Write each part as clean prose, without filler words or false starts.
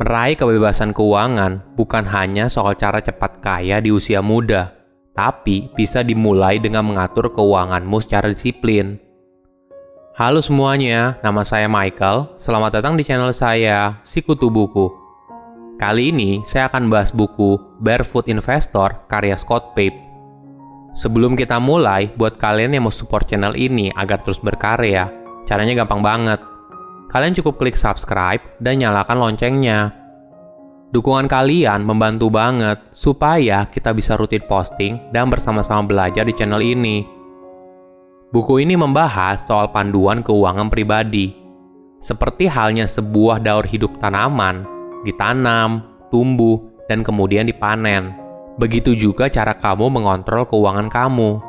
Meraih kebebasan keuangan bukan hanya soal cara cepat kaya di usia muda, tapi bisa dimulai dengan mengatur keuanganmu secara disiplin. Halo semuanya, nama saya Michael. Selamat datang di channel saya, Sikutu Buku. Kali ini saya akan bahas buku Barefoot Investor karya Scott Pape. Sebelum kita mulai, buat kalian yang mau support channel ini agar terus berkarya, caranya gampang banget. Kalian cukup klik subscribe dan nyalakan loncengnya. Dukungan kalian membantu banget supaya kita bisa rutin posting dan bersama-sama belajar di channel ini. Buku ini membahas soal panduan keuangan pribadi. Seperti halnya sebuah daur hidup tanaman, ditanam, tumbuh, dan kemudian dipanen. Begitu juga cara kamu mengontrol keuangan kamu.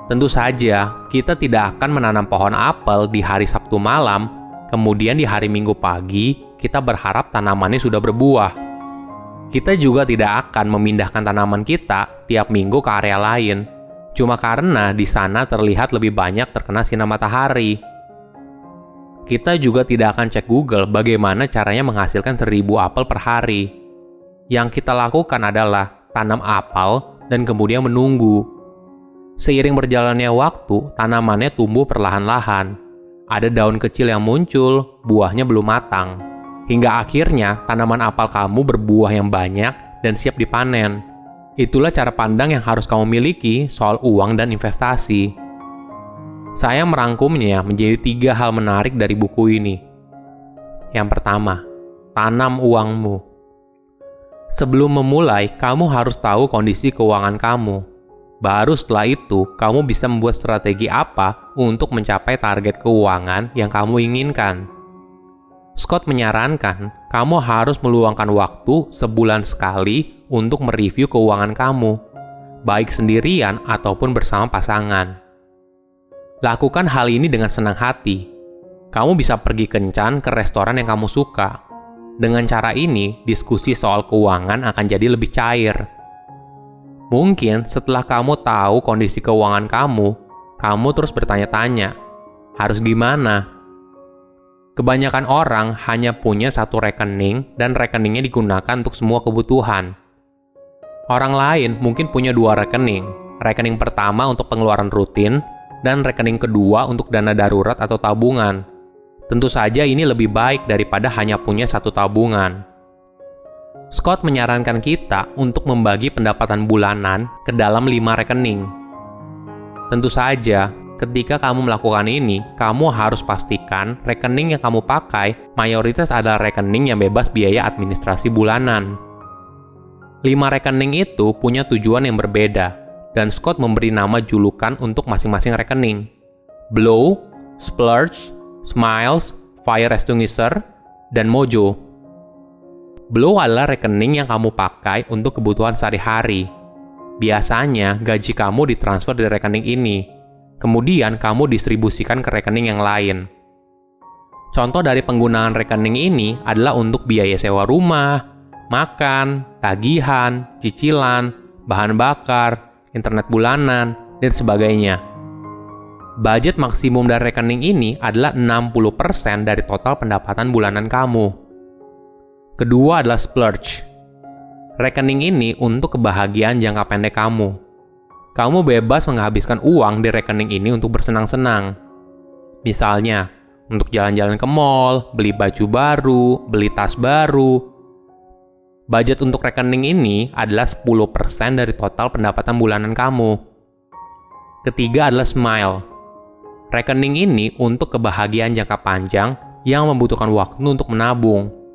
Tentu saja, kita tidak akan menanam pohon apel di hari Sabtu malam, kemudian di hari Minggu pagi, kita berharap tanamannya sudah berbuah. Kita juga tidak akan memindahkan tanaman kita tiap minggu ke area lain, cuma karena di sana terlihat lebih banyak terkena sinar matahari. Kita juga tidak akan cek Google bagaimana caranya menghasilkan 1000 apel per hari. Yang kita lakukan adalah tanam apel dan kemudian menunggu. Seiring berjalannya waktu, tanamannya tumbuh perlahan-lahan. Ada daun kecil yang muncul, buahnya belum matang. Hingga akhirnya tanaman apel kamu berbuah yang banyak dan siap dipanen. Itulah cara pandang yang harus kamu miliki soal uang dan investasi. Saya merangkumnya menjadi 3 hal menarik dari buku ini. Yang pertama, tanam uangmu. Sebelum memulai, kamu harus tahu kondisi keuangan kamu. Baru setelah itu, kamu bisa membuat strategi apa untuk mencapai target keuangan yang kamu inginkan. Scott menyarankan, kamu harus meluangkan waktu sebulan sekali untuk mereview keuangan kamu, baik sendirian ataupun bersama pasangan. Lakukan hal ini dengan senang hati. Kamu bisa pergi kencan ke restoran yang kamu suka. Dengan cara ini, diskusi soal keuangan akan jadi lebih cair. Mungkin setelah kamu tahu kondisi keuangan kamu terus bertanya-tanya, harus gimana? Kebanyakan orang hanya punya satu rekening dan rekeningnya digunakan untuk semua kebutuhan. Orang lain mungkin punya 2 rekening. Rekening pertama untuk pengeluaran rutin dan rekening kedua untuk dana darurat atau tabungan. Tentu saja ini lebih baik daripada hanya punya satu tabungan. Scott menyarankan kita untuk membagi pendapatan bulanan ke dalam 5 rekening. Tentu saja, ketika kamu melakukan ini, kamu harus pastikan rekening yang kamu pakai mayoritas adalah rekening yang bebas biaya administrasi bulanan. 5 rekening itu punya tujuan yang berbeda, dan Scott memberi nama julukan untuk masing-masing rekening. Blow, Splurge, Smiles, Fire Extinguisher, dan Mojo. Blow adalah rekening yang kamu pakai untuk kebutuhan sehari-hari. Biasanya, gaji kamu ditransfer dari rekening ini. Kemudian, kamu distribusikan ke rekening yang lain. Contoh dari penggunaan rekening ini adalah untuk biaya sewa rumah, makan, tagihan, cicilan, bahan bakar, internet bulanan, dan sebagainya. Budget maksimum dari rekening ini adalah 60% dari total pendapatan bulanan kamu. Kedua adalah splurge. Rekening ini untuk kebahagiaan jangka pendek kamu. Kamu bebas menghabiskan uang di rekening ini untuk bersenang-senang. Misalnya, untuk jalan-jalan ke mall, beli baju baru, beli tas baru. Budget untuk rekening ini adalah 10% dari total pendapatan bulanan kamu. Ketiga adalah Smile. Rekening ini untuk kebahagiaan jangka panjang yang membutuhkan waktu untuk menabung.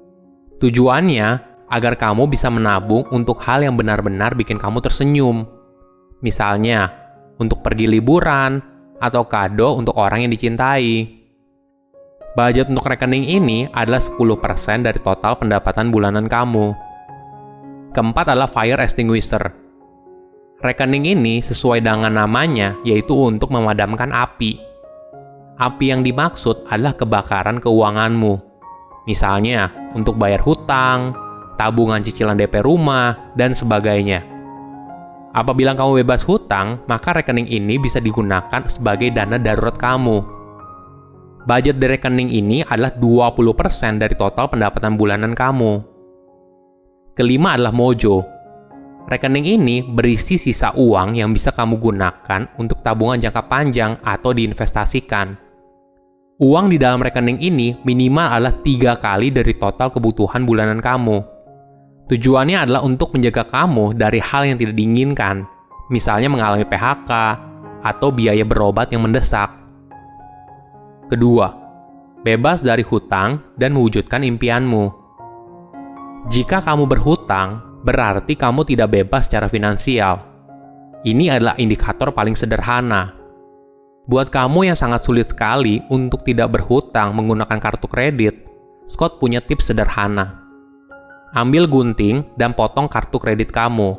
Tujuannya agar kamu bisa menabung untuk hal yang benar-benar bikin kamu tersenyum. Misalnya, untuk pergi liburan atau kado untuk orang yang dicintai. Budget untuk rekening ini adalah 10% dari total pendapatan bulanan kamu. Keempat adalah Fire Extinguisher. Rekening ini sesuai dengan namanya, yaitu untuk memadamkan api. Api yang dimaksud adalah kebakaran keuanganmu. Misalnya, untuk bayar hutang, tabungan cicilan DP rumah, dan sebagainya. Apabila kamu bebas hutang, maka rekening ini bisa digunakan sebagai dana darurat kamu. Budget di rekening ini adalah 20% dari total pendapatan bulanan kamu. Kelima adalah Mojo. Rekening ini berisi sisa uang yang bisa kamu gunakan untuk tabungan jangka panjang atau diinvestasikan. Uang di dalam rekening ini minimal adalah 3 kali dari total kebutuhan bulanan kamu. Tujuannya adalah untuk menjaga kamu dari hal yang tidak diinginkan, misalnya mengalami PHK atau biaya berobat yang mendesak. Kedua, bebas dari hutang dan mewujudkan impianmu. Jika kamu berhutang, berarti kamu tidak bebas secara finansial. Ini adalah indikator paling sederhana. Buat kamu yang sangat sulit sekali untuk tidak berhutang menggunakan kartu kredit, Scott punya tips sederhana. Ambil gunting dan potong kartu kredit kamu.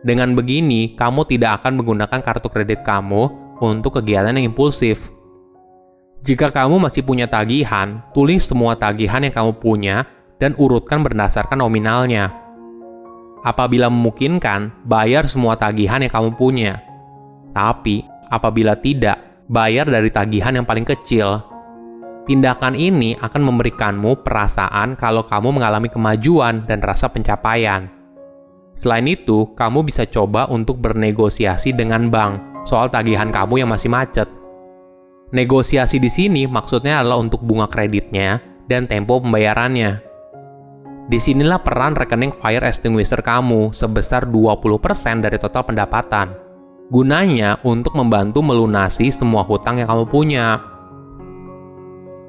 Dengan begini, kamu tidak akan menggunakan kartu kredit kamu untuk kegiatan yang impulsif. Jika kamu masih punya tagihan, tulis semua tagihan yang kamu punya dan urutkan berdasarkan nominalnya. Apabila memungkinkan, bayar semua tagihan yang kamu punya. Tapi, apabila tidak, bayar dari tagihan yang paling kecil. Tindakan ini akan memberikanmu perasaan kalau kamu mengalami kemajuan dan rasa pencapaian. Selain itu, kamu bisa coba untuk bernegosiasi dengan bank soal tagihan kamu yang masih macet. Negosiasi di sini maksudnya adalah untuk bunga kreditnya dan tempo pembayarannya. Disinilah peran rekening fire extinguisher kamu sebesar 20% dari total pendapatan. Gunanya untuk membantu melunasi semua hutang yang kamu punya.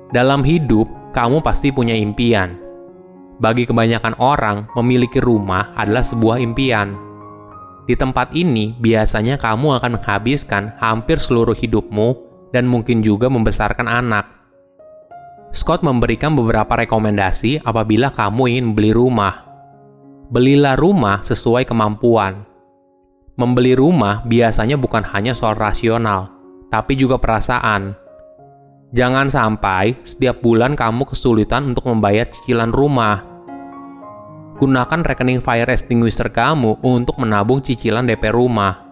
Dalam hidup, kamu pasti punya impian. Bagi kebanyakan orang, memiliki rumah adalah sebuah impian. Di tempat ini, biasanya kamu akan menghabiskan hampir seluruh hidupmu dan mungkin juga membesarkan anak. Scott memberikan beberapa rekomendasi apabila kamu ingin membeli rumah. Belilah rumah sesuai kemampuan. Membeli rumah biasanya bukan hanya soal rasional, tapi juga perasaan. Jangan sampai setiap bulan kamu kesulitan untuk membayar cicilan rumah. Gunakan rekening fire extinguisher kamu untuk menabung cicilan DP rumah.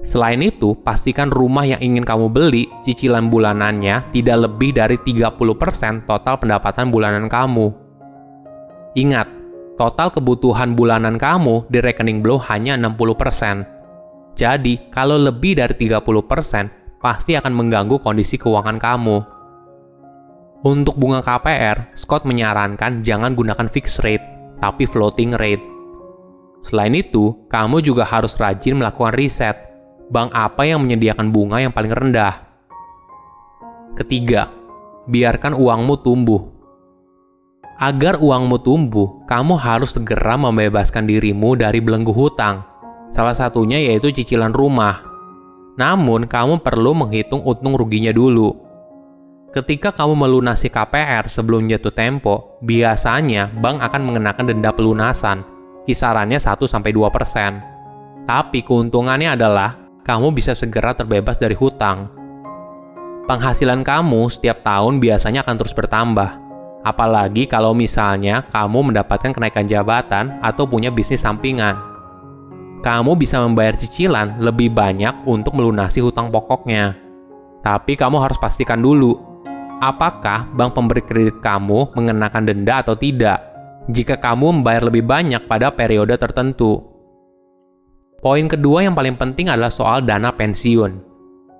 Selain itu, pastikan rumah yang ingin kamu beli, cicilan bulanannya tidak lebih dari 30% total pendapatan bulanan kamu. Ingat, total kebutuhan bulanan kamu di rekening Blow hanya 60%. Jadi, kalau lebih dari 30%, pasti akan mengganggu kondisi keuangan kamu. Untuk bunga KPR, Scott menyarankan jangan gunakan fixed rate, tapi floating rate. Selain itu, kamu juga harus rajin melakukan riset. Bank apa yang menyediakan bunga yang paling rendah? Ketiga, biarkan uangmu tumbuh. Agar uangmu tumbuh, kamu harus segera membebaskan dirimu dari belenggu hutang. Salah satunya yaitu cicilan rumah. Namun, kamu perlu menghitung untung ruginya dulu. Ketika kamu melunasi KPR sebelum jatuh tempo, biasanya bank akan mengenakan denda pelunasan, kisarannya 1-2%. Tapi keuntungannya adalah kamu bisa segera terbebas dari hutang. Penghasilan kamu setiap tahun biasanya akan terus bertambah. Apalagi kalau misalnya kamu mendapatkan kenaikan jabatan atau punya bisnis sampingan. Kamu bisa membayar cicilan lebih banyak untuk melunasi hutang pokoknya. Tapi kamu harus pastikan dulu, apakah bank pemberi kredit kamu mengenakan denda atau tidak, jika kamu membayar lebih banyak pada periode tertentu. Poin kedua yang paling penting adalah soal dana pensiun.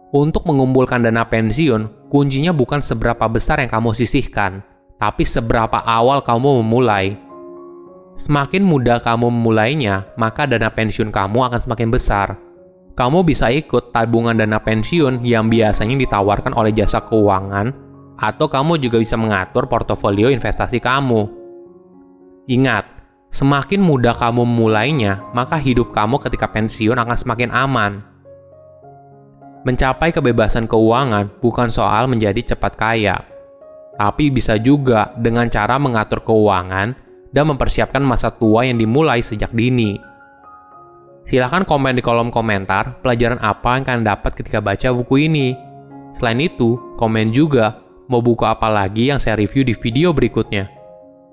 Untuk mengumpulkan dana pensiun, kuncinya bukan seberapa besar yang kamu sisihkan, tapi seberapa awal kamu memulai. Semakin mudah kamu memulainya, maka dana pensiun kamu akan semakin besar. Kamu bisa ikut tabungan dana pensiun yang biasanya ditawarkan oleh jasa keuangan, atau kamu juga bisa mengatur portofolio investasi kamu. Ingat, semakin mudah kamu memulainya, maka hidup kamu ketika pensiun akan semakin aman. Mencapai kebebasan keuangan bukan soal menjadi cepat kaya, tapi bisa juga dengan cara mengatur keuangan dan mempersiapkan masa tua yang dimulai sejak dini. Silahkan komen di kolom komentar pelajaran apa yang kalian dapat ketika baca buku ini. Selain itu, komen juga mau buku apa lagi yang saya review di video berikutnya.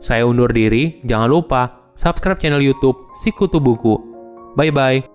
Saya undur diri, jangan lupa subscribe channel YouTube Sikutu Buku. Bye-bye.